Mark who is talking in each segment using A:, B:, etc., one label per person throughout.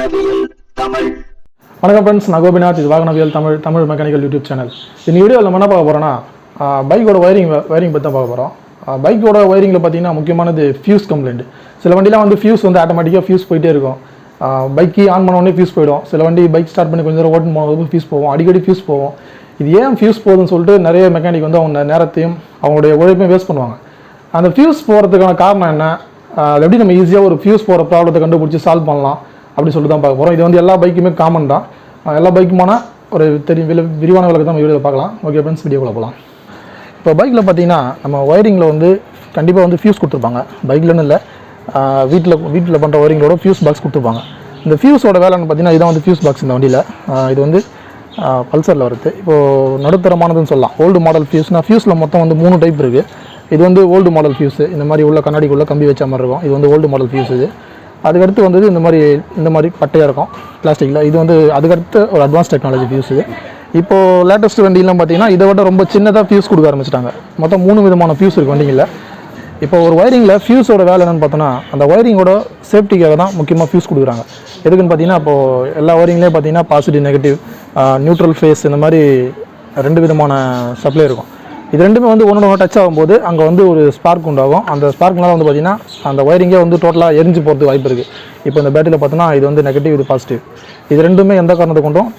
A: வாகனவியல் தமிழ்.
B: வணக்கம் ஃப்ரெண்ட்ஸ், நான் கோபிநாத். இது வாகனவியல் தமிழ் மெக்கானிக்கல் யூடியூப் சேனல். இந்த வீடியோவில் நம்ம என்ன பார்க்க போகிறோன்னா, பைக்கோட ஒயரிங் பற்றி தான் பார்க்க போகிறோம். பைக்கோட ஒயரிங்கில் பார்த்தீங்கன்னா முக்கியமானது ஃபியூஸ் கம்ப்ளைண்ட். சில வண்டிலாம் வந்து ஃபியூஸ் வந்து ஆட்டோமேட்டிக்காக ஃபியூஸ் போயிட்டே இருக்கும். பைக்கு ஆன் பண்ண உடனே ஃபியூஸ் போயிடும். சில வண்டி பைக் ஸ்டார்ட் பண்ணி கொஞ்சம் நேரம் ஓட்டு போகும்போது ஃபியூஸ் போகும், அடிக்கடி ஃபியூஸ் போகும். இது ஏன் ஃபியூஸ் போகுதுன்னு சொல்லிட்டு நிறைய மெக்கானிக் வந்து அவங்க நேரத்தையும் அவங்களுடைய உழைப்பையும் வேஸ்ட் பண்ணுவாங்க. அந்த ஃபியூஸ் போகிறதுக்கான காரணம் என்ன, அது எப்படி நம்ம ஈஸியாக ஒரு ஃபியூஸ் போகிற ப்ராப்ளத்தை கண்டுபிடிச்சி சால்வ் பண்ணலாம் அப்படின்னு சொல்லிட்டு தான் பார்க்க போகிறோம். இது வந்து எல்லா பைக்குமே காமன் தான். எல்லா பைக்குமான ஒரு விரிவான விளக்கு தான் நம்ம வீடியோவில் பார்க்கலாம். ஓகே ஃப்ரெண்ட்ஸ், வீடியோக்குள்ள போகலாம். இப்போ பைக்கில் பார்த்தீங்கன்னா நம்ம ஒயரிங்கில் வந்து கண்டிப்பாக வந்து ஃபியூஸ் கொடுத்துருப்பாங்க. பைக்லன்னு இல்லை, வீட்டில் பண்ணுற ஒயரிங்களோட ஃபியூஸ் பாக்ஸ் கொடுத்துருப்பாங்க. இந்த ஃபியூஸோட வேலைன்னு பார்த்தீங்கன்னா இதான் வந்து ஃபியூஸ் பாக்ஸ். இந்த வண்டியில் இது வந்து பல்சரில் வருது. இப்போது நடுத்தரமானதுன்னு சொல்லலாம். ஓல்டு மாடல் ஃபியூஸ்னால் ஃபியூஸில் மொத்தம் வந்து 3 டைப் இருக்குது. இது வந்து ஓல்டு மாடல் ஃபியூஸு, இந்த மாதிரி உள்ள கண்ணாடிக்குள்ளே கம்பி வச்ச மாதிரி இருக்கும். இது வந்து ஓல்டு மாடல் ஃபியூஸ். இது அதுக்கடுத்து வந்தது இந்த மாதிரி பட்டையாக இருக்கும் பிளாஸ்டிக்கில். இது வந்து அதுக்கடுத்து ஒரு அட்வான்ஸ் டெக்னாலஜி ஃபியூஸ். இது இப்போது லேட்டஸ்ட் வண்டியெலாம் பார்த்தீங்கன்னா இதை விட ரொம்ப சின்னதாக ஃபியூஸ் கொடுக்க ஆரம்பிச்சிட்டாங்க. மொத்தம் 3 விதமான ஃபியூஸ் இருக்குது வண்டிங்களில். இப்போ ஒரு ஒயரிங்கில் ஃபியூஸோட வேலை என்னென்னு பார்த்தோன்னா, அந்த ஒயரிங்கோட சேஃப்டிக்காக தான் முக்கியமாக ஃபியூஸ் கொடுக்குறாங்க. எதுக்குன்னு பார்த்தீங்கன்னா, இப்போது எல்லா ஒயரிங்லேயும் பார்த்தீங்கன்னா பாசிட்டிவ், நெகட்டிவ், நியூட்ரல் ஃபேஸ், இந்த மாதிரி 2 விதமான சப்ளை இருக்கும். இது ரெண்டுமே வந்து ஒன்று டச் ஆகும்போது அங்கே வந்து ஒரு ஸ்பார்க் உண்டாகும். அந்த ஸ்பார்க்னால வந்து பார்த்திங்கன்னா அந்த ஒயரிங்கே வந்து டோட்டலாக எரிஞ்சு போகிறதுக்கு வாய்ப்பு இருக்குது. இப்போ இந்த பேட்டரியில் பார்த்தோன்னா இது வந்து நெகட்டிவ், இது பாசிட்டிவ். இது ரெண்டுமே எந்த காரணத்தை கொண்டும்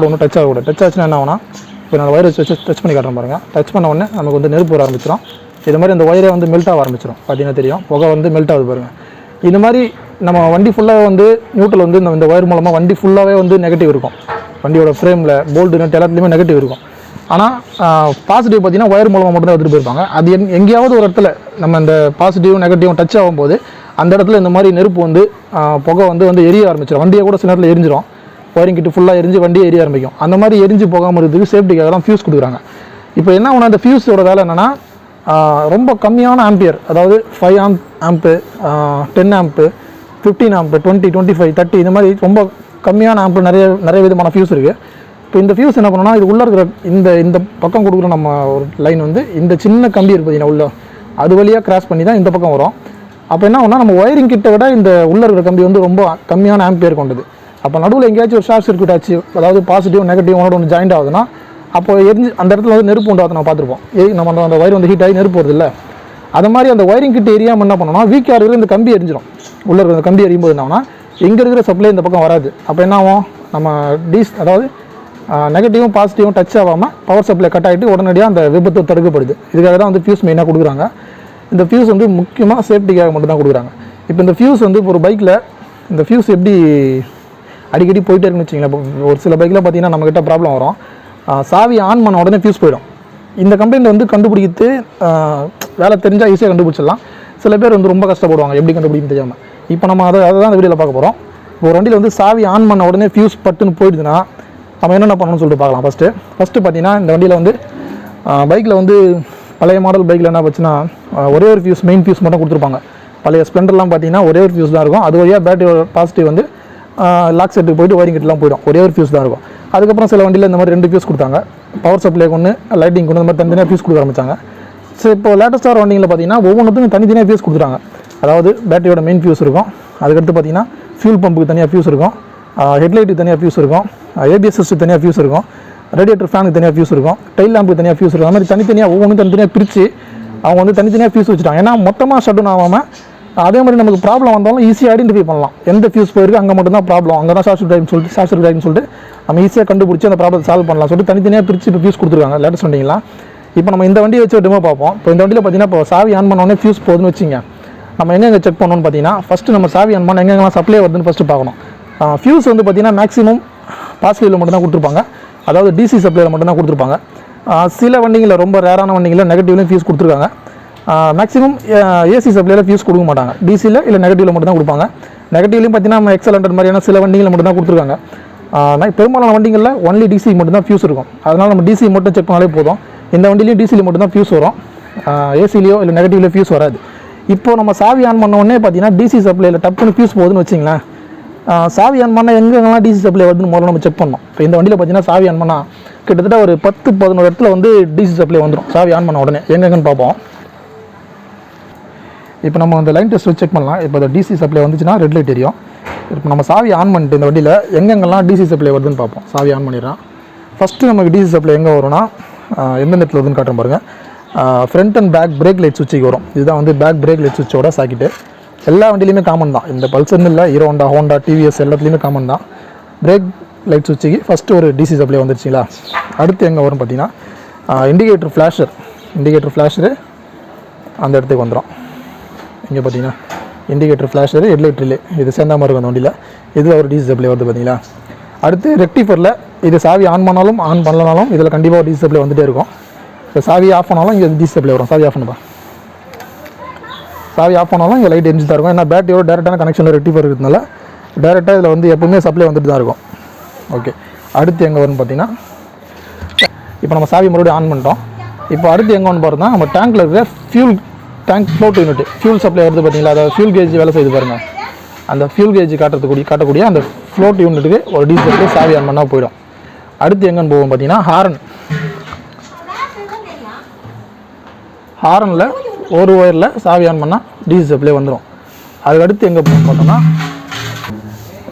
B: ஒன்று டச் ஆகக்கூடாது. டச் ஆச்சுன்னா என்ன ஆகுனா, இப்போ நான் ஒயரை வச்சு டச் பண்ணி காட்டுறேன் பாருங்கள். டச் பண்ண உடனே நமக்கு வந்து நெருப்பு வர ஆரம்பிச்சிடும். இது மாதிரி அந்த ஒயரே வந்து மெல்ட் ஆக ஆரம்பிச்சிடும். பார்த்தீங்கன்னா தெரியும், புகை வந்து மெல்ட் ஆகுது பாருங்கள். இது மாதிரி நம்ம வண்டி ஃபுல்லாக வந்து நியூட்ரல் வந்து இந்த ஒயர் மூலமாக வண்டி ஃபுல்லாகவே வந்து நெகட்டிவ் இருக்கும். வண்டியோட ஃப்ரேமில், போல்டு, நட் எல்லாத்துலேயுமே நெகட்டிவ் இருக்கும். ஆனால் பாசிட்டிவ் பார்த்தீங்கன்னா ஒயர் மூலமாக மட்டும் தான் எடுத்துகிட்டு போயிருப்பாங்க. அது எங்கேயாவது ஒரு இடத்துல நம்ம இந்த பாசிட்டிவ் நெகட்டிவும் டச் ஆகும்போது அந்த இடத்துல இந்த மாதிரி நெருப்பு வந்து புகை வந்து எரிய ஆரம்பிச்சிடும். வண்டியை கூட சில நேரத்தில் எரிஞ்சிடும். ஒயரிங் கிட்ட ஃபுல்லாக எரிஞ்சு வண்டியை எரிய ஆரம்பிக்கும். அந்த மாதிரி எரிஞ்சு போகாமல் இருக்கிறதுக்கு சேஃப்டிக்காக தான் ஃபியூஸ் கொடுக்குறாங்க. இப்போ என்ன ஒன்று, அந்த ஃபியூஸோட வேலை என்னென்னா, ரொம்ப கம்மியான ஆம்பியர், அதாவது 5 ஆம்பு, 10 ஆம்பு, 15 ஆம்பு, 20, 25, 30, இந்த மாதிரி ரொம்ப கம்மியான ஆம்பு நிறைய விதமான ஃபியூஸ் இருக்குது. இப்போ இந்த ஃபியூஸ் என்ன பண்ணணும்னா, இது உள்ளே இருக்கிற இந்த பக்கம் கொடுக்குற நம்ம ஒரு லைன் வந்து இந்த சின்ன கம்பி இருக்குது பார்த்தீங்கன்னா உள்ள, அது வழியாக கிராஸ் பண்ணி தான் இந்த பக்கம் வரும். அப்போ என்ன ஆகுனா, நம்ம ஒயரிங் கிட்ட விட இந்த உள்ளே இருக்கிற கம்பி வந்து ரொம்ப கம்மியான ஆம்பியர் கொண்டது. அப்போ நடுவில் எங்கேயாச்சும் ஒரு ஷார்ட் சர்க்யூட் ஆச்சு, அதாவது பாசிட்டிவ் நெகட்டிவ் ஒன்று ஜாயிண்ட் ஆகுதுன்னா, அப்போ எரிஞ்சு அந்த இடத்துல வந்து நெருப்பு உண்டாவது நம்ம பார்த்துருப்போம். நம்ம அந்த ஒயர் வந்து ஹீட் ஆகி நெருப்பு வருது இல்லை, அது மாதிரி அந்த ஒயரிங் கிட்ட எரியாமல் என்ன பண்ணணும்னா, வீக்காக இருக்கிற இந்த கம்பி எரிஞ்சிடும். உள்ளே இருக்கிற கம்பி எரியும் போது என்னன்னா, இங்கே இருக்கிற சப்ளை இந்த பக்கம் வராது. அப்போ என்ன ஆகும், நம்ம அதாவது நெகட்டிவும் பாசிட்டிவும் டச் ஆகாமல் பவர் சப்ளை கட் ஆகிட்டு உடனடியாக அந்த விபத்து தடுக்கப்படுது. இதுக்காக தான் வந்து ஃபியூஸ் மெயினாக கொடுக்குறாங்க. இந்த ஃபியூஸ் வந்து முக்கியமாக சேஃப்டிக்காக மட்டும் தான் கொடுக்குறாங்க. இப்போ இந்த ஃபியூஸ் வந்து ஒரு பைக்கில் இந்த ஃபியூஸ் எப்படி அடிக்கடி போயிட்டே இருக்குன்னு வச்சிங்களேன். ஒரு சில பைக்கில் பார்த்தீங்கன்னா நம்மக்கிட்ட ப்ராப்ளம் வரும். சாவி ஆன் பண்ண உடனே ஃபியூஸ் போயிடும். இந்த கம்ப்ளைண்ட் வந்து கண்டுபிடிக்கிறது வேலை தெரிஞ்சால் ஈஸியாக கண்டுபிடிச்சிடலாம். சில பேர் வந்து ரொம்ப கஷ்டப்படுவாங்க எப்படி கண்டுபிடிக்கும் தெரியாமல். இப்போ நம்ம அதை தான் இந்த வீடியோவில் பார்க்க போகிறோம். ஒரு வண்டியில் வந்து சாவி ஆன் பண்ண உடனே ஃபியூஸ் பட்டுன்னு போயிடுதுன்னா நம்ம என்னென்ன பண்ணணும்னு சொல்லிட்டு பார்க்கலாம். ஃபஸ்ட்டு பார்த்தீங்கன்னா, இந்த வண்டியில் வந்து பைக்கில் வந்து பழைய மாடல் பைக்கில் என்ன வச்சுன்னா ஒரே ஒரு ஃபியூஸ், மெயின் ஃபியூஸ் மட்டும் கொடுத்துருப்பாங்க. பழைய ஸ்ப்ளெண்டர்லாம் பார்த்தீங்கன்னா ஒரே ஒரு ஃபியூஸ் தான் இருக்கும். அது வழியாக பேட்டரி பாசிட்டிவ் வந்து லாக் செட்டுக்கு போய்ட்டு ஒயரிங் கிட்டலாம் போய்டும். ஒரே ஒரு ஃபியூஸ் தான் இருக்கும். அதுக்கப்புறம் சில வண்டியில் இந்த மாதிரி 2 ஃபியூஸ் கொடுத்தாங்க. பவர் சப்ளை கொண்டு, லைட்டிங் கொண்டு, இந்த மாதிரி தனித்தனியாக ஃபியூஸ் கொடுக்க ஆரம்பிச்சாங்க. ஸோ இப்போ லேட்டஸ்ட்டாக வண்டியில் பார்த்தீங்கன்னா ஒவ்வொன்றுக்கும் தனித்தனியாக ஃபியூஸ் கொடுத்துட்டாங்க. அதாவது பேட்டரியோட மெயின் ஃபியூஸ் இருக்கும். அதுக்கடுத்து பார்த்தீங்கன்னா ஃபியூல் பம்புக்கு தனியாக ஃபியூஸ் இருக்கும், ஹெட்லைட்டுக்கு தனியாக ஃபியூஸ் இருக்கும், ஏபிஎஸ் சிஸ்டத்துக்கு தனியாக ஃபியூஸ் இருக்கும், ரேடியேட்டர் ஃபேனுக்கு தனியாக ஃபியூஸ் இருக்கும், டைல் லேம்புக்கு தனியாக ஃபியூஸ் இருக்கும். அந்த மாதிரி தனித்தனியாக ஒவ்வொன்றும் தனித்தனியாக பிரித்து அவங்க வந்து தனித்தனியாக ஃபியூஸ் வச்சுட்டாங்க. ஏன்னா மொத்தமாக ஷட் டவுன் ஆகாமல் அதே மாதிரி நமக்கு ப்ராப்ளம் வந்தாலும் ஈஸியாக ஐடென்டிஃபை பண்ணலாம். எந்த ஃபியூஸ் போயிருக்கு அங்கே மட்டும் தான் ப்ராப்ளம், அங்கே தான் ஷார்ட் சர்க்யூட் ஆகின்னு சொல்லிட்டு நம்ம ஈஸியாக கண்டுபிடிச்சி அந்த ப்ராப்ளம் சால்வ் பண்ணலாம் சொல்லிட்டு தனித்தனியாக பிரித்து இப்போ ஃபியூஸ் கொடுத்துருக்காங்க லேட்டஸ்ட் வண்டிங்களா. இப்போ நம்ம இந்த வண்டியை வச்சு டெமோ பார்ப்போம். இப்போ இந்த வண்டியில் பார்த்தீங்கன்னா, இப்போ சாவி ஆன் பண்ணோடனே ஃபியூஸ் போகுதுன்னு வச்சிங்க. நம்ம எங்கே செக் பண்ணணும்னு பார்த்தீங்கன்னா, ஃபஸ்ட்டு நம்ம சாவி ஆன் பண்ண எங்கெங்கெல்லாம் சப்ளை வருதுன்னு ஃபஸ்ட்டு பார்க்கணும். ஃபியூஸ் வந்து பார்த்திங்கன்னா மேக்ஸிமம் பாசிட்டிவில் மட்டும் தான் கொடுத்துருப்பாங்க. அதாவது டிசி சப்ளையில் மட்டும் தான் கொடுத்துருப்பாங்க. சில வண்டிகளில், ரொம்ப ரேரான வண்டிகளில் நெகட்டிவ்லையும் ஃபியூஸ் கொடுத்துருக்காங்க. மேக்ஸிமம் ஏசி சப்ளையில் ஃபியூஸ் கொடுக்க மாட்டாங்க. டிசியில் இல்லை நெகட்டிவில் மட்டும் தான் கொடுப்பாங்க. நெகட்டிவ்லையும் பார்த்தீங்கன்னா நம்ம எக்ஸலண்டர் மாதிரியான சில வண்டிகளில் மட்டும் தான் கொடுத்துருக்காங்க. பெரும்பாலான வண்டிகளில் ஒன்லி டிசி மட்டும் தான் ஃபியூஸ் இருக்கும். அதனால் நம்ம டிசி மட்டும் செக் பண்ணாலே போதும். இந்த வண்டிலையும் டிசியில் மட்டும் தான் ஃபியூஸ் வரும், ஏசிலையோ இல்லை நெகட்டிவ்லையோ ஃபியூஸ் வராது. இப்போது நம்ம சாவி ஆன் பண்ண உடனே பார்த்தீங்கன்னா டிசி சப்ளையில் டப்புன்னு ஃபியூஸ் போகுதுன்னு வச்சிங்களேன். சாவி ஆன் பண்ணால் எங்கெங்கெல்லாம் டிசி சப்ளை வருதுன்னு முதல்ல நம்ம செக் பண்ணோம். இப்போ இந்த வண்டியில் பார்த்தீங்கன்னா சாவி ஆன் பண்ணால் கிட்டத்தட்ட ஒரு 10-11 இடத்துல வந்து டிசி சப்ளை வந்துடும். சாவி ஆன் பண்ண உடனே எங்கெங்கன்னு பார்ப்போம். இப்போ நம்ம அந்த லைன் டெஸ்ட் வச்சு செக் பண்ணலாம். இப்போ அந்த டிசி சப்ளை வந்துச்சுன்னா ரெட் லைட் எரியும். இப்போ நம்ம சாவி ஆன் பண்ணிட்டு இந்த வண்டியில் எங்கெங்கெல்லாம் டிசி சப்ளை வருதுன்னு பார்ப்போம். சாவி ஆன் பண்ணிடுறோம். ஃபஸ்ட்டு நமக்கு டிசி சப்ளை எங்கே வரும்னா எந்த இடத்துல வருதுன்னு காட்டுறேன் பாருங்கள். Front and back brake light சுவிட்சுக்கு வரும். இதுதான் வந்து பேக் பிரேக் லைட் சுவிட்சோட சாக்கெட்டு. எல்லா வண்டியிலையுமே காமன் தான். இந்த பல்சர்னு இல்லை, ஹீரோ ஹோண்டா டிவிஎஸ் எல்லாத்துலேயுமே காமன் தான். பிரேக் லைட் சுவிட்சுக்கு ஃபஸ்ட்டு ஒரு டிசி சப்ளை வந்துருச்சுங்களா. அடுத்து எங்கே வரும் பார்த்தீங்கன்னா இண்டிகேட்டர் ஃப்ளாஷரு அந்த இடத்துக்கு வந்துடும். இங்கே பார்த்தீங்கன்னா இண்டிகேட்டர் ஃப்ளாஷரு ஹெட்லைட் ரிலே இது சேர்ந்த மாதிரி இருக்கும் அந்த வண்டியில். இது ஒரு டிசி சப்ளை வருது பார்த்தீங்களா. அடுத்து ரெக்டிஃபரில் இது சாவி ஆன் பண்ணாலும் ஆன் பண்ணலனாலும் இதில் கண்டிப்பாக ஒரு டிசி சப்ளை வந்துகிட்டே இருக்கும். இப்போ சாவி ஆஃப் பண்ணாலும் இங்கே டிசி சப்ளை வரும். சாவி ஆஃப் பண்ணுப்பா. சாவி ஆஃப் பண்ணாலும் இங்கே லைட் எரிஞ்சு தான் இருக்கும். ஏன்னா பேட்டரியோட டேரெக்டான கனெக்ஷனில் ரெக்டிஃபர் இருக்கிறதுனால டேரெக்டாக இதில் வந்து எப்பவுமே சப்ளை வந்துட்டு தான் இருக்கும். ஓகே, அடுத்து எங்கே வரும்னு பார்த்தீங்கன்னா இப்போ நம்ம சாவி மறுபடியும் ஆன் பண்ணிட்டோம். இப்போ அடுத்து எங்கே வந்து பார்த்தோம்னா நம்ம டேங்க்கில் இருக்கிற fuel tank float unit fuel supply வருது பார்த்தீங்களா. அதை ஃபியூல் கேஜ் வேலை செய்து பாருங்கள். அந்த ஃபியூல் கேஜ் காட்டக்கூடிய அந்த ஃப்ளோட் யூனிட்டுக்கு ஒரு டிசி சப்ளை சாவி ஆன் பண்ணால் போயிடும். அடுத்து எங்கன்னு போவோம் பார்த்தீங்கன்னா ஹாரனில் ஒரு ஒயரில் சாவி ஆன் பண்ணால் டிசி சப்ளை வந்துடும். அதுக்கடுத்து எங்கே போகணும் பார்த்தோம்னா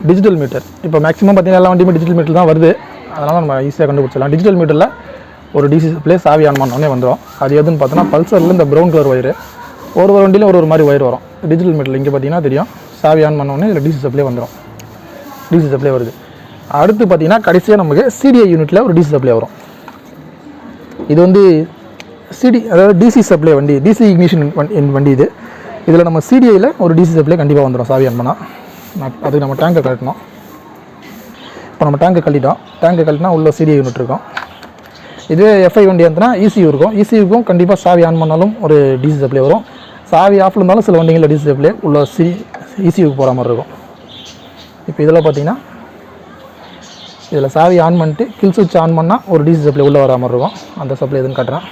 B: டிஜிட்டல் மீட்டர். இப்போ மேக்ஸிமம் பார்த்தீங்கன்னா எல்லா வண்டியுமே டிஜிட்டல் மீட்டர் தான் வருது. அதனால் நம்ம ஈஸியாக கண்டுபிடிச்சிடலாம். டிஜிட்டல் மீட்டரில் ஒரு டிசி சப்ளை சாவி ஆன் பண்ணோடனே வந்துடும். அது எதுன்னு பார்த்தோன்னா பல்சரில் இந்த ப்ரௌன் கலர் ஒயரு ஒரு வண்டியில் ஒரு மாதிரி ஒயர் வரும். டிஜிட்டல் மீட்டரில் இங்கே பார்த்தீங்கன்னா தெரியும். சாவி ஆன் பண்ணோடனே இதில் டிசி சப்ளை வந்துடும். டிசி சப்ளை வருது. அடுத்து பார்த்தீங்கன்னா கடைசியாக நமக்கு சிடிஐ யூனிட்டில் ஒரு டிசி சப்ளை வரும். இது வந்து அதாவது டிசி சப்ளை வண்டி, டிசி இக்னிஷன் வண்டி இது. இதில் நம்ம சிடிஐயில் ஒரு டிசி சப்ளை கண்டிப்பாக வந்துடும் சாவி ஆன் பண்ணால். அதுக்கு நம்ம டேங்கை கழட்டணும். இப்போ நம்ம டேங்கை கழட்டினா உள்ள சிடிஐ யூனிட் இருக்கும். இதுவே எஃப்ஐ வண்டி இருந்ததுன்னா இசியூ இருக்கும். இசியூக்கும் கண்டிப்பாக சாவி ஆன் பண்ணாலும் ஒரு டிசி சப்ளை வரும். சாவி ஆஃபில் இருந்தாலும் சில வண்டிகளில் டிசி சப்ளை உள்ள இசியூக்கு போகிற மாதிரி இருக்கும். இப்போ இதில் பார்த்தீங்கன்னா இதில் சாவி ஆன் பண்ணிட்டு கில் சுவிட்ச் ஆன் பண்ணால் ஒரு டிசி சப்ளை உள்ளே வர மாதிரி இருக்கும். அந்த சப்ளை எதுன்னு காட்டுறேன்.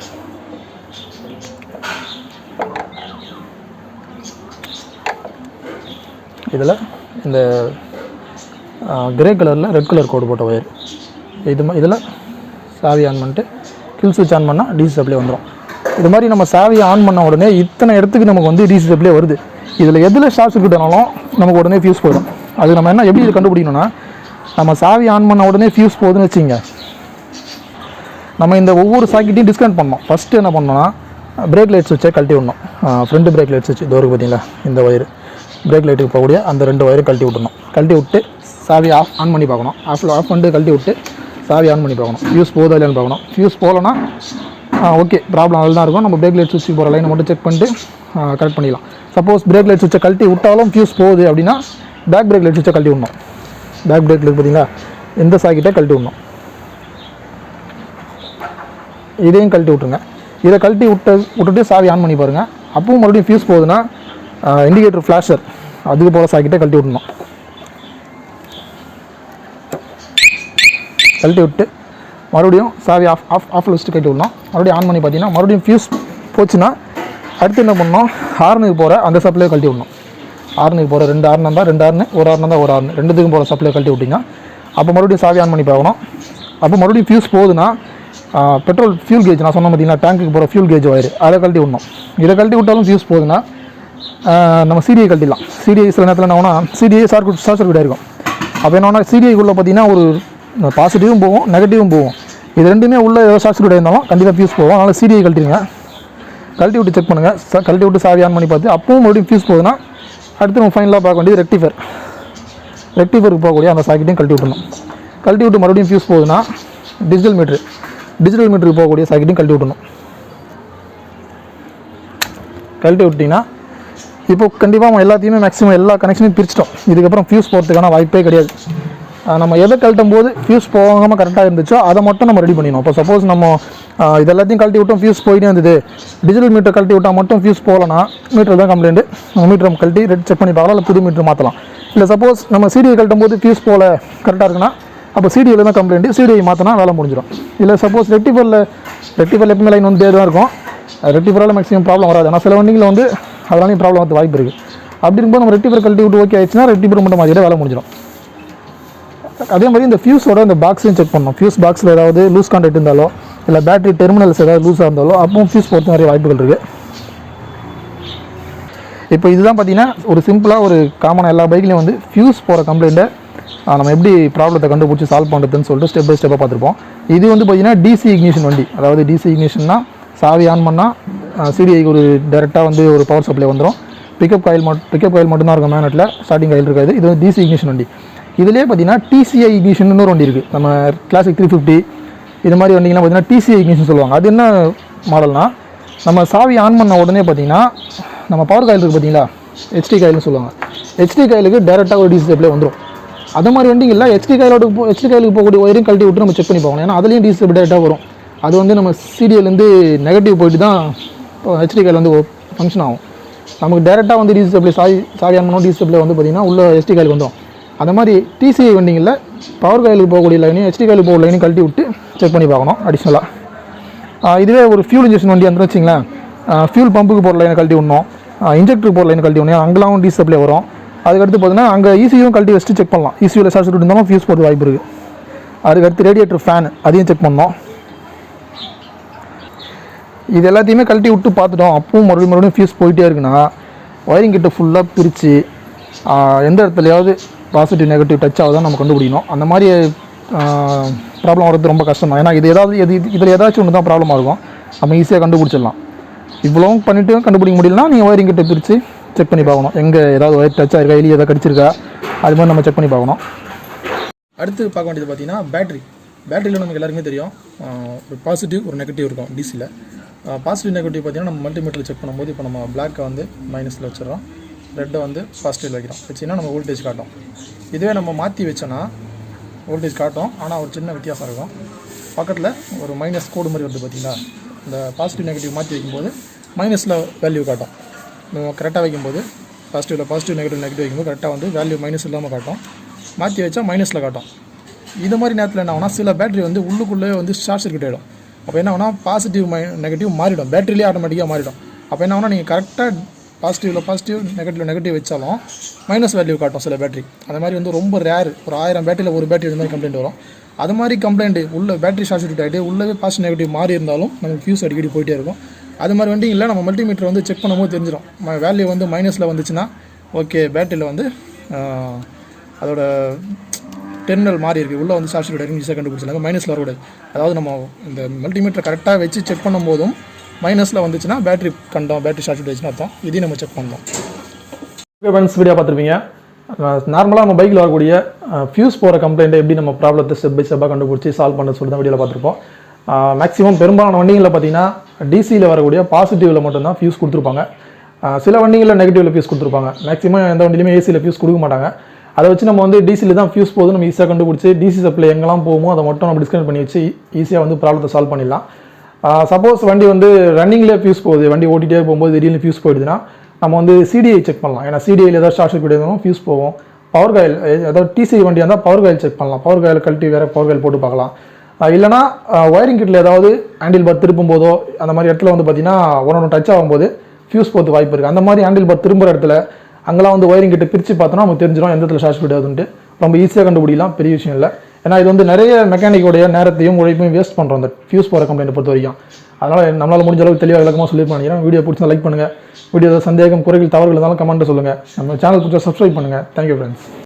B: இதில் இந்த கிரே கலரில் ரெட் கலர் கோடு போட்ட ஒயர் இதில் சாவி ஆன் பண்ணிட்டு கில் சுவிட்ச் ஆன் பண்ணால் டிசி சப்ளை வந்துடும். இது மாதிரி நம்ம சாவியை ஆன் பண்ண உடனே இத்தனை இடத்துக்கு நமக்கு வந்து டிசி சப்ளை வருது. இதில் எதில் ஷார்ட் சர்க்யூட் ஆனாலும் நமக்கு உடனே ஃபியூஸ் போயிடும். அது நம்ம எப்படி இது கண்டுபிடிக்கணும்னா நம்ம சாவி ஆன் பண்ண உடனே ஃபியூஸ் போகுதுன்னு வச்சுங்க. நம்ம இந்த ஒவ்வொரு சாக்கெட்டையும் டிஸ்கனெக்ட் பண்ணோம். ஃபஸ்ட்டு என்ன பண்ணோம்னா பிரேக் லைட் சுவிட்சை கழட்டி விடணும். ஃப்ரண்ட் பிரேக் லைட் சுவிட்ச் டோருக்கு பார்த்தீங்களா, இந்த ஒயர் பிரேக் லைட்டுக்கு போகக்கூடிய அந்த 2 ஒயரும் கழட்டி விட்டுணும். கழட்டி விட்டு சாவி ஆன் பண்ணி பார்க்கணும். ஆஃப் பண்ணிட்டு கழட்டி விட்டு சாவி ஆன் பண்ணி பார்க்கணும். ஃபியூஸ் போகுதா இல்லைன்னு பார்க்கணும். ஃபியூஸ் போகலன்னா ஓகே, ப்ராப்ளம் அதில் தான் இருக்கும். நம்ம பிரேக் லைட் சுவிட்சுக்கு போகிற லைனை மட்டும் செக் பண்ணிட்டு கரெக்ட் பண்ணிடலாம். சப்போஸ் பிரேக் லைட் சுவிட்சை கழட்டி விட்டாலும் ஃபியூஸ் போகுது அப்படின்னா பேக் பிரேக் லைட் சுவிட்சை கழட்டி விடணும். பேக் பிரேக் லைட் பார்த்தீங்களா, இந்த சாக்கெட்டை கழட்டி விடணும். இதையும் கழட்டி விட்டுருங்க. இதை கழட்டி விட்டுட்டு சாவி ஆன் பண்ணி பாருங்கள். அப்பவும் மறுபடியும் ஃபியூஸ் போகுதுன்னா இண்டிகேட்டர் ஃப்ளாஷர் அதுக்கு போகிற சாக்கெட்டை கழட்டி விடணும். கழட்டி விட்டு மறுபடியும் சாவி ஆஃபில் வச்சுட்டு கழட்டி விடணும். மறுபடியும் ஆன் பண்ணி பார்த்தீங்கன்னா மறுபடியும் ஃபியூஸ் போச்சுன்னா அடுத்து என்ன பண்ணணும், ஹார்னுக்கு போகிற அந்த சப்ளையை கழட்டி விடணும். ஹார்னுக்கு போகிற 2 ஹார்ன் இருந்தால் 2 ஹார்னு, ஒரு ஹார்ன் இருந்தால் ஒரு ஹார்னு, ரெண்டுத்துக்கும் போகிற சப்ளையை கழட்டி விட்டிங்கன்னா அப்போ மறுபடியும் சாவி ஆன் பண்ணி பார்க்கணும். அப்போ மறுபடியும் ஃபியூஸ் போகுதுன்னா பெட்ரோல் ஃபியூல் கேஜ் நான் சொன்ன பார்த்தீங்கன்னா டேங்க்குக்கு போகிற ஃபியூல் கேஜ் ஒயர் அதை கழட்டி விடணும். இதை கழட்டி விட்டாலும் ஃபியூஸ் போகுதுன்னா நம்ம சிடிஐ கழட்டிடலாம். சிடிஐ சில நேரத்தில் என்ன ஆகுனா சிடிஐ ஷார்ட் சர்க்யூட் இருக்கும். அப்போ என்ன சிடிஐக்குள்ளே பார்த்தீங்கன்னா ஒரு பாசிட்டிவும் போகும், நெகட்டிவும் போகும். இது ரெண்டுமே உள்ள ஏதோ ஷார்ட் சர்க்யூட் இருந்தாலும் கண்டிப்பாக ஃபியூஸ் போகும். அதனால் சிடிஐ கழட்டிடுங்க. கழட்டி விட்டு செக் பண்ணுங்கள். கழட்டி விட்டு சாவி ஆன் பண்ணி பார்த்து அப்பவும் மறுபடியும் ஃபியூஸ் போகுதுன்னா அடுத்து நம்ம ஃபைனலாக பார்க்க வேண்டியது ரெக்டிஃபருக்கு போகக்கூடிய அந்த சாக்கெட்டையும் கழட்டி விட்டுணும். கழட்டி விட்டு மறுபடியும் ஃபியூஸ் போகுதுன்னா டிஜிட்டல் மீட்டருக்கு போகக்கூடிய சாக்கெட்டையும் கழட்டி விட்டணும். கழட்டி விட்டிங்கன்னா இப்போ கண்டிப்பாக எல்லாத்தையுமே மேக்ஸிமம் எல்லா கனெக்ஷனையும் பிரிச்சிட்டோம். இதுக்கப்புறம் ஃபியூஸ் போகிறதுக்கான வாய்ப்பே கிடையாது. நம்ம எதை கழட்டும் போது ஃபியூஸ் போகாமல் கரெக்டாக இருந்துச்சோ அதை மட்டும் நம்ம ரெடி பண்ணிடணும். இப்போ சப்போஸ் நம்ம இது எல்லாத்தையும் கழட்டி விட்டோம், ஃபியூஸ் போயிட்டே இருந்தது, டிஜிட்டல் மீட்டர் கழட்டி விட்டால் மட்டும் ஃபியூஸ் போகலன்னா மீட்டர் தான் கம்ப்ளைண்ட். நம்ம மீட்டர் கழட்டி செக் பண்ணி பார்க்கலாம், இல்லை புது மீட்டர் மாற்றலாம். இல்லை சப்போஸ் நம்ம சிடிஐ கழட்டும் போது ஃபியூஸ் போகல கரெக்டாக இருக்குன்னா அப்போ சிடிஐயில் தான் கம்ப்ளைண்ட், சிடிஐ மாற்றினா வேலை முடிஞ்சிடும். இல்லை சப்போஸ் ரெக்டிஃபரில் எப்பவுமே லைன் வந்து தான் இருக்கும். ரெக்டிஃபரால் மேக்ஸிமம் ப்ராப்ளம் வராது. ஆனால் சில வண்டிகளில் வந்து அதனாலையும் ப்ராப்ளம் வந்து வாய்ப்பு இருக்குது. அப்படி இருக்கும்போது நம்ம ரெக்டிஃபர் கழட்டி விட்டு ஓகே ஆயிடுச்சுன்னா ரெக்டிஃபர் மட்டும் மாற்றிட்டு வேலை முடிஞ்சிடும். அதே மாதிரி இந்த ஃபியூஸோட இந்த பாக்ஸையும் செக் பண்ணணும். ஃபியூஸ் பாக்ஸில் ஏதாவது லூஸ் கான்டாக்ட் இருந்தாலோ இல்லை பேட்டரி டெர்மினல்ஸ் ஏதாவது லூஸாக இருந்தாலோ அப்பவும் ஃபியூஸ் போகிறது நிறைய வாய்ப்புகள் இருக்குது. இப்போ இதுதான் பார்த்தீங்கன்னா ஒரு சிம்பிளாக ஒரு காமனாக எல்லா பைக்லையும் வந்து ஃபியூஸ் போகிற கம்ப்ளைண்ட்டை நம்ம எப்படி ப்ராப்ளத்தை கண்டுபிடிச்சி சால்வ் பண்ணுறதுன்னு சொல்லிட்டு ஸ்டெப் பை ஸ்டெப்பாக பார்த்துருப்போம். இது வந்து பார்த்தீங்கன்னா டிசி இக்னிஷன் வண்டி. அதாவது டிசி இக்னிஷன்னா சாவி ஆன் பண்ணால் சிடிஐக்கு ஒரு டேரெக்டாக வந்து ஒரு பவர் சப்ளை வந்துடும். பிக்கப் காயில் மட்டும்தான் இருக்கும் மேக்னெட்டில், ஸ்டார்டிங் காயில் இருக்காது. இது வந்து டிசி இக்னிஷன் வண்டி. இதிலே பார்த்தீங்கன்னா டிசிஐ இக்னிஷன் ஒரு வண்டி இருக்குது. நம்ம கிளாசிக் 350 இது மாதிரி வண்டிங்கலாம் பார்த்தீங்கன்னா டிசிஐ இக்னிஷன் சொல்லுவாங்க. அது என்ன மாடல்னா, நம்ம சாவி ஆன் பண்ண உடனே பார்த்தீங்கன்னா நம்ம பவர் காயில் இருக்குது பார்த்தீங்களா, ஹெச்டி காயில்னு சொல்லுவாங்க. ஹெச்டி காயிலுக்கு டேரெக்டாக ஒரு டிசி சப்ளை வந்துடும். அது மாதிரி வண்டிங்க இல்லை, ஹெச்டி காயிலுக்கு போகக்கூடிய ஒயரையும் கழட்டி விட்டு நம்ம செக் பண்ணி பார்க்கணும். ஏன்னா அதுலேயும் டிசி சப்ளை டேரெக்டாக வரும். அது வந்து நம்ம சிடிஎல்லேருந்து நெகட்டிவ் போயிட்டு தான் ஹெச்டி காயில் வந்து ஃபங்க்ஷன் ஆகும். நமக்கு டேரெக்டாக வந்து டிசி சப்ளை சாவி ஆன் பண்ணணும், டிசி சப்ளை வந்து பார்த்திங்கன்னா உள்ள ஹெச்டி காயிலுக்கு வந்துடும். அந்த மாதிரி டிசிஐ வண்டிங்களில் பவர் காயிலுக்கு போகக்கூடிய லைனையும் ஹெச்டி காயிலுக்கு போகிற லைனையும் கழட்டி விட்டு செக் பண்ணி பார்க்கணும் அடிஷ்னலாக. இதுவே ஒரு ஃபியூல் இன்ஜெக்ஷன் வண்டி வந்து வச்சிங்களேன், ஃபியூல் பம்புக்கு போகிற லைனை கழட்டி விடணும், இன்ஜெக்டருக்கு போகிற லைனை கழட்டி விடணும். அங்கெல்லாம் டிசி சப்ளை வரும். அதுக்கடுத்து பார்த்தீங்கன்னா அங்கே இசியூவும் கழட்டி வச்சுட்டு செக் பண்ணலாம். இசியூவில் ஷார்ட் சர்க்யூட் இருந்தாலும் ஃபியூஸ் போகிறது வாய்ப்பு இருக்குது. அதுக்கடுத்து ரேடியேட்டர் ஃபேன் அதையும் செக் பண்ணோம். இது எல்லாத்தையுமே கழட்டி விட்டு பார்த்துட்டோம். அப்பவும் மறுபடியும் ஃபியூஸ் போயிட்டே இருக்குன்னா ஒயரிங் கிட்ட ஃபுல்லாக பிரித்து எந்த இடத்துலையாவது பாசிட்டிவ் நெகட்டிவ் டச் ஆகுதான் நம்ம கண்டுபிடிக்கணும். அந்த மாதிரி ப்ராப்ளம் வரது ரொம்ப கஷ்டம் தான். ஏன்னா இதில் ஏதாச்சும் ஒன்று தான் ப்ராப்ளமாக இருக்கும். நம்ம ஈஸியாக கண்டுபிடிச்சிடலாம். இவ்வளவும் பண்ணிவிட்டு கண்டுபிடிக்க முடியலன்னா நீங்கள் ஒயரிங் கிட்ட பிரித்து செக் பண்ணி பார்க்கணும். எங்கே ஏதாவது ஒயர் டச் ஆகிருக்கா, எலி ஏதாவது கடிச்சிருக்கா, அது மாதிரி நம்ம செக் பண்ணி பார்க்கணும். அடுத்து பார்க்க வேண்டியது பார்த்தீங்கன்னா பேட்டரியில் நமக்கு எல்லாருமே தெரியும் ஒரு பாசிட்டிவ் ஒரு நெகட்டிவ் இருக்கும். டிசியில் பாசிட்டிவ் நெகட்டிவ் பார்த்தீங்கன்னா நம்ம மல்டிமீட்டரில் செக் பண்ணும்போது இப்போ நம்ம பிளாக்கை வந்து மைனஸில் வச்சிடறோம், ரெட்டை வந்து பாசிட்டிவில் வைக்கிறோம். வச்சிங்கன்னா நம்ம வோல்டேஜ் காட்டும். இதுவே நம்ம மாற்றி வச்சோன்னா வோல்டேஜ் காட்டும், ஆனால் ஒரு சின்ன வித்தியாசம் இருக்கும். பக்கத்தில் ஒரு மைனஸ் கோடு மாதிரி வருது பார்த்தீங்களா, இந்த பாசிட்டிவ் நெகட்டிவ் மாற்றி வைக்கும்போது மைனஸில் வேல்யூ காட்டும். நம்ம கரெக்டாக வைக்கும்போது பாசிட்டிவ் நெகட்டிவ் வைக்கும்போது கரெக்டாக வந்து வேல்யூ மைனஸ் இல்லாமல் காட்டும். மாற்றி வச்சா மைனஸில் காட்டும். இது மாதிரி நேரத்தில் என்ன ஆகுனா சில பேட்டரி வந்து உள்ளுக்குள்ளே வந்து ஷார்ட் சர்க்யூட் ஆகிடும். அப்போ என்ன ஆகுனா பாசிட்டிவ் நெகட்டிவ் மாறிடும், பேட்டரியிலே ஆட்டோமேட்டிக்காக மாறிடும். அப்போ என்ன ஆகுனா நீங்கள் கரெக்டாக பாசிட்டிவ் நெகட்டிவ் வச்சாலும் மைனஸ் வேல்யூ காட்டும் சில பேட்டரி. அந்த மாதிரி வந்து ரொம்ப ரேர். ஒரு 1000 பேட்டரியில் ஒரு பேட்டரி இந்த மாதிரி கம்ப்ளைண்ட் வரும். அது மாதிரி கம்ப்ளைண்ட்டு உள்ள பேட்டரி ஷார்ட் சர்க்யூட் ஆகிட்டு உள்ளவே பாசிட்டிவ் நெகட்டிவ் மாறி இருந்தாலும் நமக்கு ஃபியூஸ் அடிக்கடி போயிட்டே இருக்கும். அது மாதிரி வண்டி இல்லை, நம்ம மல்டிமீட்டர் வந்து செக் பண்ணும்போது தெரிஞ்சிடும். வேல்யூ வந்து மைனஸில் வந்துச்சுன்னா ஓகே பேட்டரியில் வந்து அதோட டெர்மினல் மாறி இருக்குது, உள்ளே வந்து ஷார்ட் சர்க்யூட் ஆகிருக்கு, ஈஸியாக கண்டுபிடிச்சிடலாம். மைனஸில் வரக்கூடாது. அதாவது நம்ம இந்த மல்டிமீட்டரை கரெக்டாக வச்சு செக் பண்ணும்போதும் மைனஸில் வந்துச்சுன்னா பேட்டரி ஷார்ட் சர்க்யூட் ஆச்சுன்னு அர்த்தம். இதையும் நம்ம செக் பண்ணோம். ஓகே ஃப்ரெண்ட்ஸ், வீடியோ பார்த்துருப்பீங்க. நார்மலாக நம்ம பைக்கில் வரக்கூடிய ஃபியூஸ் போகிற கம்ப்ளைண்ட்டை எப்படி நம்ம ப்ராப்ளத்தை ஸ்டெப் பை ஸ்டெப்பாக கண்டுபிடிச்சி சால்வ் பண்ண சொல்லி தான் வீடியோவில் பார்த்துருப்போம். மேக்ஸிமம் பெரும்பாலான வண்டிகளில் பார்த்தீங்கன்னா டிசியில் வரக்கூடிய பாசிட்டிவில் மட்டும்தான் ஃபியூஸ் கொடுத்துருப்பாங்க. சில வண்டிகளில் நெகட்டிவில் ஃபியூஸ் கொடுத்துருப்பாங்க. மேக்ஸிமம் எந்த வண்டியிலுமே ஏசியில் ஃபியூஸ் கொடுக்க மாட்டாங்க. அதை வச்சு நம்ம வந்து டிசியில் தான் ஃபியூஸ் போகுது நம்ம ஈஸியாக கண்டுபிடிச்சி டிசி சப்ளை எங்கெல்லாம் போகுமோ அதை மட்டும் நம்ம டிஸ்கனெக்ட் பண்ணி வச்சு ஈஸியாக வந்து ப்ராப்ளத்தை சால்வ் பண்ணிடலாம். சப்போஸ் வண்டி வந்து ரன்னிங்லேயே ஃபியூஸ் போகுது, வண்டி ஓட்டிகிட்டே போகும்போது திடீர்னு ஃபியூஸ் போயிடுதுன்னா நம்ம வந்து சிடிஐ செக் பண்ணலாம். ஏன்னா சிடிஐயில் ஏதாவது ஷார்ட் சர்க்யூட் இருந்தாலும் ஃபியூஸ் போகும். பவர் காயில் ஏதாவது டிசி வண்டியாக இருந்தால் பவர் காயில் செக் பண்ணலாம். பவர் காயில் கழட்டி வேறு பவர் காயில் போட்டு பார்க்கலாம். இல்லைனா ஒயரிங் கிட்டில் ஏதாவது ஹேண்டில் பார் திருப்பும் போதோ அந்த மாதிரி இடத்துல வந்து பார்த்தீங்கன்னா ஒன்று டச் ஆகும்போது ஃபியூஸ் போகிறது வாய்ப்பு இருக்குது. அந்த மாதிரி ஹேண்டில் பார் திரும்புகிற இடத்துல அங்கெல்லாம் வந்து ஒயரிங் கிட்ட பிரித்து பார்த்தோன்னா நமக்கு தெரிஞ்சிடும் எந்த இடத்துல ஷார்ட் சர்க்யூட் ஆகுதுன்ட்டு. ரொம்ப ஈஸியாக கண்டுபிடிக்கலாம், பெரிய விஷயம் இல்லை. ஏன்னா இது வந்து நிறைய மெக்கானிக்கோடைய நேரத்தையும் உழைப்பையும் வேஸ்ட் பண்ணுறோம் இந்த ஃபியூஸ் போகிற கம்ப்ளைண்ட் பொறுத்த வரைக்கும். அதனால் நம்மளால் முடிஞ்ச அளவுக்கு தெளிவாக விளக்கமாக சொல்லியிருப்பேன். வீடியோ பிடிச்சா லைக் பண்ணுங்கள். வீடியோ சந்தேகம் குறைகள் தவறுகள் இருந்தாலும் கமெண்ட்டை சொல்லுங்கள். நம்ம சேனல் பிடிச்சா சப்ஸ்கிரைப் பண்ணுங்கள். Thank you friends.